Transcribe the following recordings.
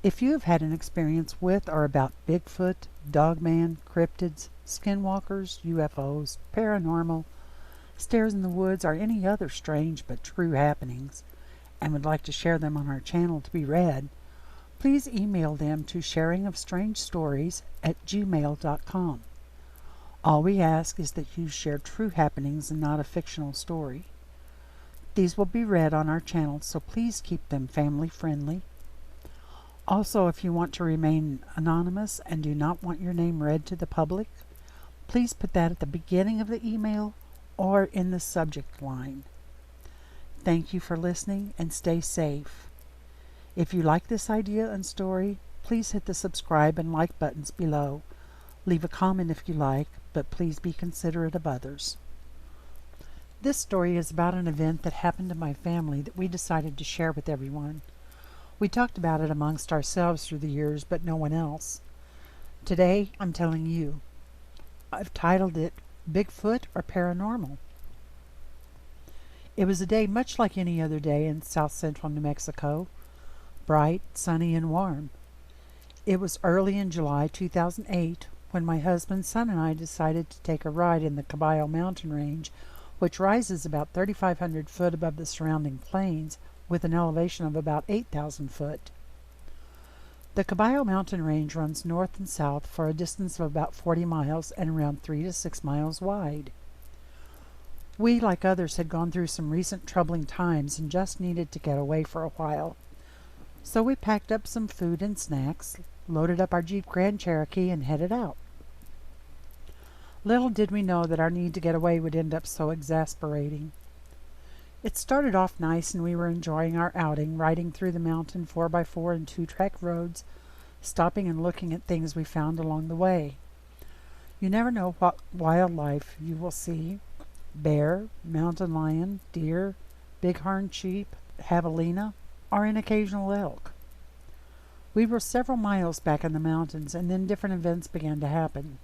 If you have had an experience with or about Bigfoot, Dogman, cryptids, skinwalkers, UFOs, paranormal, stairs in the woods, or any other strange but true happenings, and would like to share them on our channel to be read, please email them to sharingofstrangestories@gmail.com. All we ask is that you share true happenings and not a fictional story. These will be read on our channel, so please keep them family friendly. Also, if you want to remain anonymous and do not want your name read to the public, please put that at the beginning of the email or in the subject line. Thank you for listening and stay safe. If you like this idea and story, please hit the subscribe and like buttons below. Leave a comment if you like, but please be considerate of others. This story is about an event that happened to my family that we decided to share with everyone. We talked about it amongst ourselves through the years, but no one else. Today, I'm telling you. I've titled it Bigfoot or Paranormal. It was a day much like any other day in south central New Mexico, bright, sunny, and warm. It was early in July 2008 when my husband, son, and I decided to take a ride in the Caballo mountain range, which rises about 3,500 foot above the surrounding plains with an elevation of about 8,000 foot. The Caballo mountain range runs north and south for a distance of about 40 miles and around 3 to 6 miles wide. We, like others, had gone through some recent troubling times and just needed to get away for a while. So we packed up some food and snacks, loaded up our Jeep Grand Cherokee, and headed out. Little did we know that our need to get away would end up so exasperating. It started off nice and we were enjoying our outing, riding through the mountain 4x4 and 2-track roads, stopping and looking at things we found along the way. You never know what wildlife you will see: bear, mountain lion, deer, bighorn sheep, javelina, or an occasional elk. We were several miles back in the mountains, and then different events began to happen.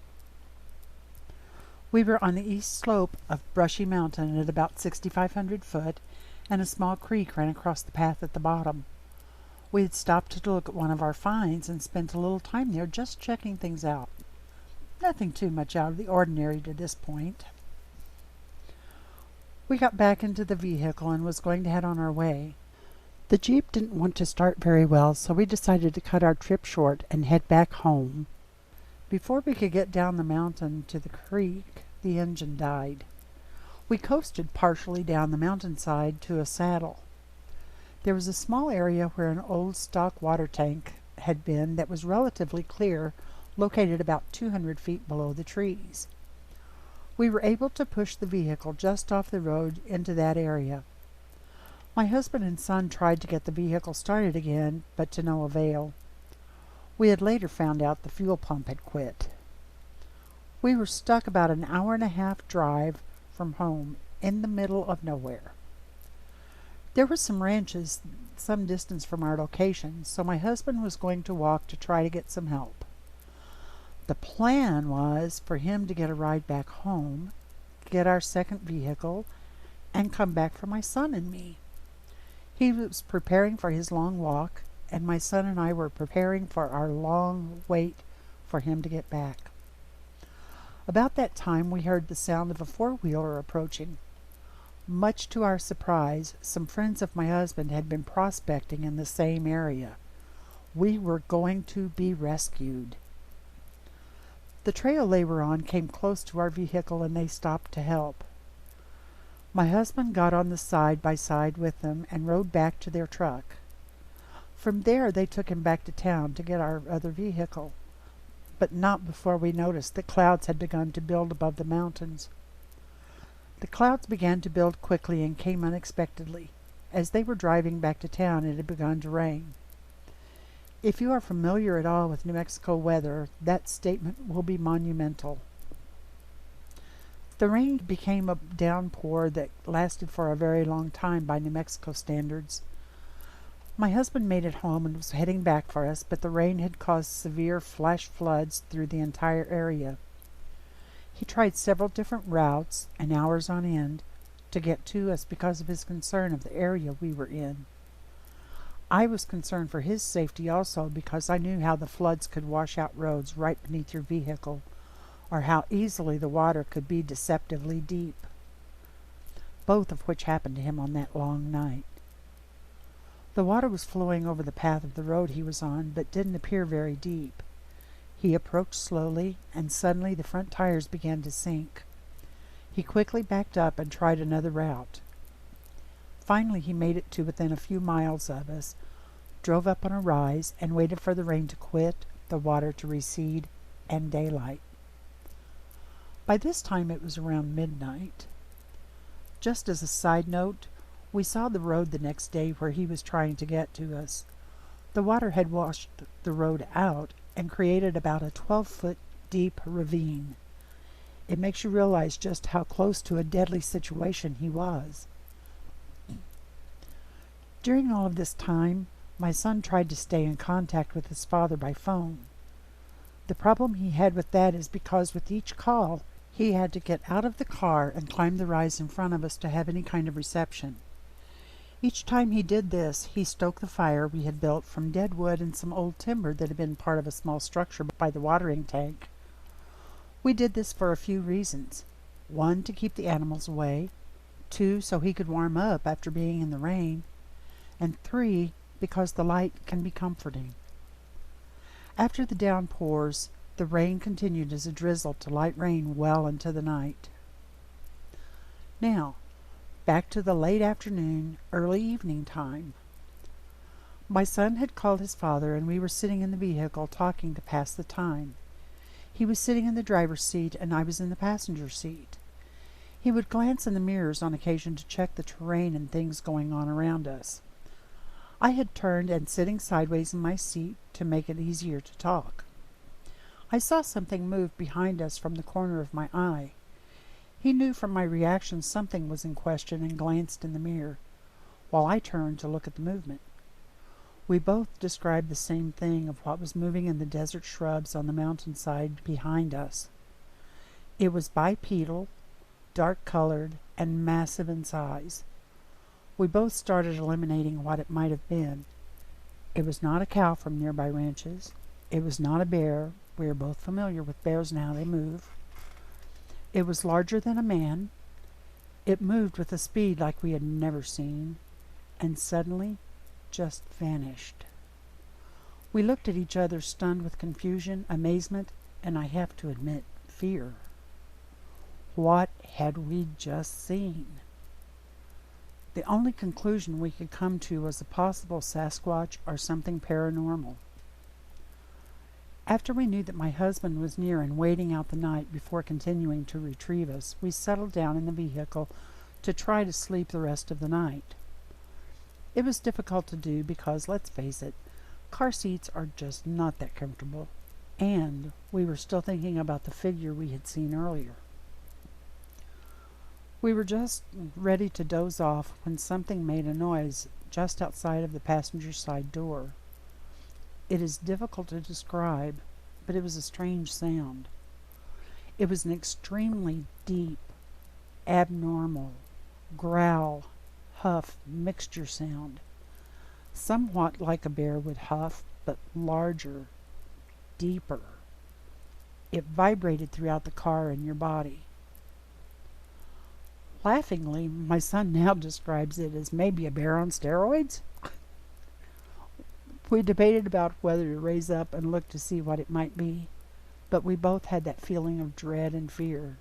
We were on the east slope of Brushy Mountain at about 6,500 foot, and a small creek ran across the path at the bottom. We had stopped to look at one of our finds and spent a little time there just checking things out. Nothing too much out of the ordinary to this point. We got back into the vehicle and was going to head on our way. The Jeep didn't want to start very well, so we decided to cut our trip short and head back home. Before we could get down the mountain to the creek, the engine died. We coasted partially down the mountainside to a saddle. There was a small area where an old stock water tank had been that was relatively clear, located about 200 feet below the trees. We were able to push the vehicle just off the road into that area. My husband and son tried to get the vehicle started again, but to no avail. We had later found out the fuel pump had quit. We were stuck about an hour-and-a-half drive from home in the middle of nowhere. There were some ranches some distance from our location, so my husband was going to walk to try to get some help. The plan was for him to get a ride back home, get our second vehicle, and come back for my son and me. He was preparing for his long walk, and my son and I were preparing for our long wait for him to get back. About that time we heard the sound of a four-wheeler approaching. Much to our surprise, some friends of my husband had been prospecting in the same area. We were going to be rescued. The trail they were on came close to our vehicle and they stopped to help. My husband got on the side by side with them and rode back to their truck. From there they took him back to town to get our other vehicle, but not before we noticed that clouds had begun to build above the mountains. The clouds began to build quickly and came unexpectedly. As they were driving back to town, it had begun to rain. If you are familiar at all with New Mexico weather, that statement will be monumental. The rain became a downpour that lasted for a very long time by New Mexico standards. My husband made it home and was heading back for us, but the rain had caused severe flash floods through the entire area. He tried several different routes and hours on end to get to us because of his concern of the area we were in. I was concerned for his safety also because I knew how the floods could wash out roads right beneath your vehicle, or how easily the water could be deceptively deep, both of which happened to him on that long night. The water was flowing over the path of the road he was on, but didn't appear very deep. He approached slowly, and suddenly the front tires began to sink. He quickly backed up and tried another route. Finally he made it to within a few miles of us, drove up on a rise, and waited for the rain to quit, the water to recede, and daylight. By this time it was around midnight. Just as a side note, we saw the road the next day where he was trying to get to us. The water had washed the road out and created about a 12-foot deep ravine. It makes you realize just how close to a deadly situation he was. During all of this time, my son tried to stay in contact with his father by phone. The problem he had with that is because with each call, he had to get out of the car and climb the rise in front of us to have any kind of reception. Each time he did this, he stoked the fire we had built from dead wood and some old timber that had been part of a small structure by the watering tank. We did this for a few reasons. 1, to keep the animals away. 2, so he could warm up after being in the rain. And 3, because the light can be comforting. After the downpours, the rain continued as a drizzle to light rain well into the night. Now, back to the late afternoon, early evening time. My son had called his father, and we were sitting in the vehicle talking to pass the time. He was sitting in the driver's seat, and I was in the passenger seat. He would glance in the mirrors on occasion to check the terrain and things going on around us. I had turned and sitting sideways in my seat to make it easier to talk. I saw something move behind us from the corner of my eye. He knew from my reaction something was in question and glanced in the mirror, while I turned to look at the movement. We both described the same thing of what was moving in the desert shrubs on the mountainside behind us. It was bipedal, dark-colored, and massive in size. We both started eliminating what it might have been. It was not a cow from nearby ranches. It was not a bear. We are both familiar with bears and how they move. It was larger than a man. It moved with a speed like we had never seen, and suddenly just vanished. We looked at each other, stunned with confusion, amazement, and I have to admit, fear. What had we just seen? The only conclusion we could come to was a possible Sasquatch or something paranormal. After we knew that my husband was near and waiting out the night before continuing to retrieve us, we settled down in the vehicle to try to sleep the rest of the night. It was difficult to do because, let's face it, car seats are just not that comfortable, and we were still thinking about the figure we had seen earlier. We were just ready to doze off when something made a noise just outside of the passenger side door. It is difficult to describe, but it was a strange sound. It was an extremely deep, abnormal, growl, huff mixture sound, somewhat like a bear would huff, but larger, deeper. It vibrated throughout the car and your body. Laughingly, my son now describes it as maybe a bear on steroids. We debated about whether to raise up and look to see what it might be, but we both had that feeling of dread and fear.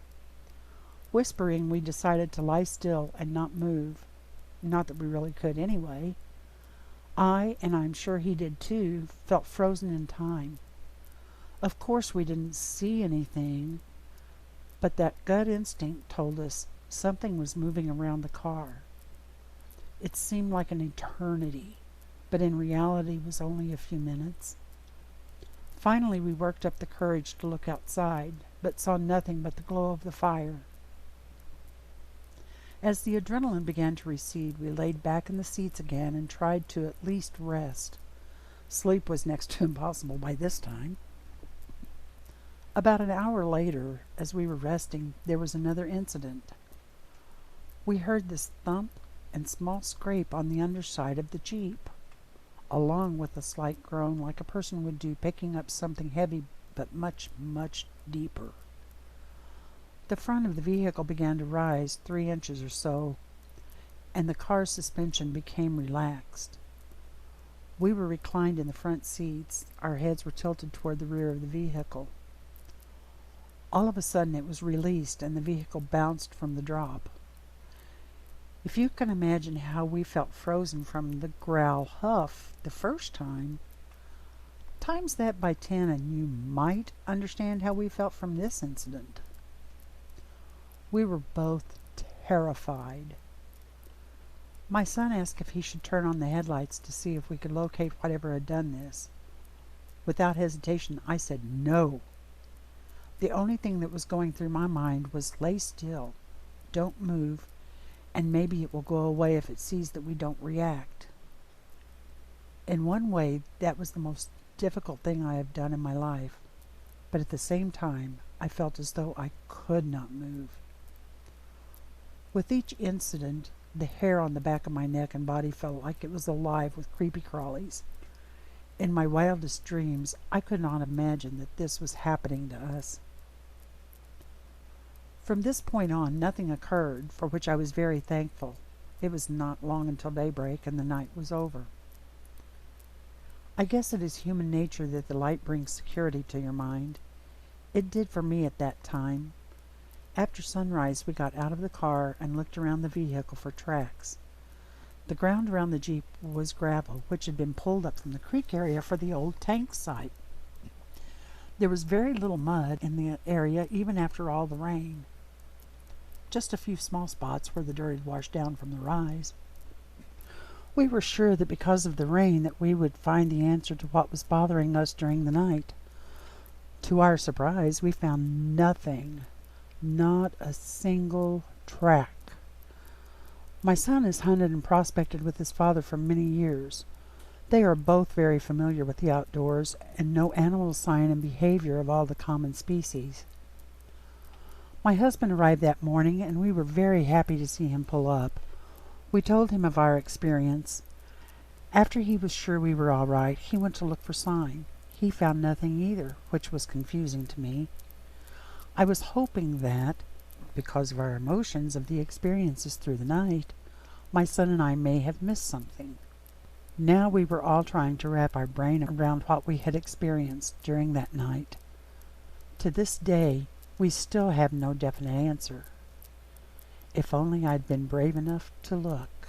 Whispering, we decided to lie still and not move. Not that we really could anyway. I, and I'm sure he did too, felt frozen in time. Of course we didn't see anything, but that gut instinct told us something was moving around the car. It seemed like an eternity, but in reality was only a few minutes. Finally we worked up the courage to look outside, but saw nothing but the glow of the fire. As the adrenaline began to recede, we laid back in the seats again and tried to at least rest. Sleep was next to impossible by this time. About an hour later, as we were resting, there was another incident. We heard this thump and small scrape on the underside of the Jeep. along with a slight groan like a person would do picking up something heavy but much, much deeper. The front of the vehicle began to rise 3 inches or so, and the car's suspension became relaxed. We were reclined in the front seats. Our heads were tilted toward the rear of the vehicle. All of a sudden it was released and the vehicle bounced from the drop. If you can imagine how we felt frozen from the growl huff the first time, times that by 10 and you might understand how we felt from this incident. We were both terrified. My son asked if he should turn on the headlights to see if we could locate whatever had done this. Without hesitation, I said no. The only thing that was going through my mind was lay still, don't move, and maybe it will go away if it sees that we don't react. In one way, that was the most difficult thing I have done in my life, but at the same time, I felt as though I could not move. With each incident, the hair on the back of my neck and body felt like it was alive with creepy crawlies. In my wildest dreams, I could not imagine that this was happening to us. From this point on, nothing occurred, for which I was very thankful. It was not long until daybreak, and the night was over. I guess it is human nature that the light brings security to your mind. It did for me at that time. After sunrise, we got out of the car and looked around the vehicle for tracks. The ground around the Jeep was gravel, which had been pulled up from the creek area for the old tank site. There was very little mud in the area, even after all the rain. Just a few small spots where the dirt had washed down from the rise. We were sure that because of the rain that we would find the answer to what was bothering us during the night. To our surprise, we found nothing. Not a single track. My son has hunted and prospected with his father for many years. They are both very familiar with the outdoors and know animal sign and behavior of all the common species. My husband arrived that morning and we were very happy to see him pull up. We told him of our experience. After he was sure we were all right, he went to look for sign. He found nothing either, which was confusing to me. I was hoping that, because of our emotions of the experiences through the night, my son and I may have missed something. Now we were all trying to wrap our brain around what we had experienced during that night. To this day, we still have no definite answer. If only I'd been brave enough to look.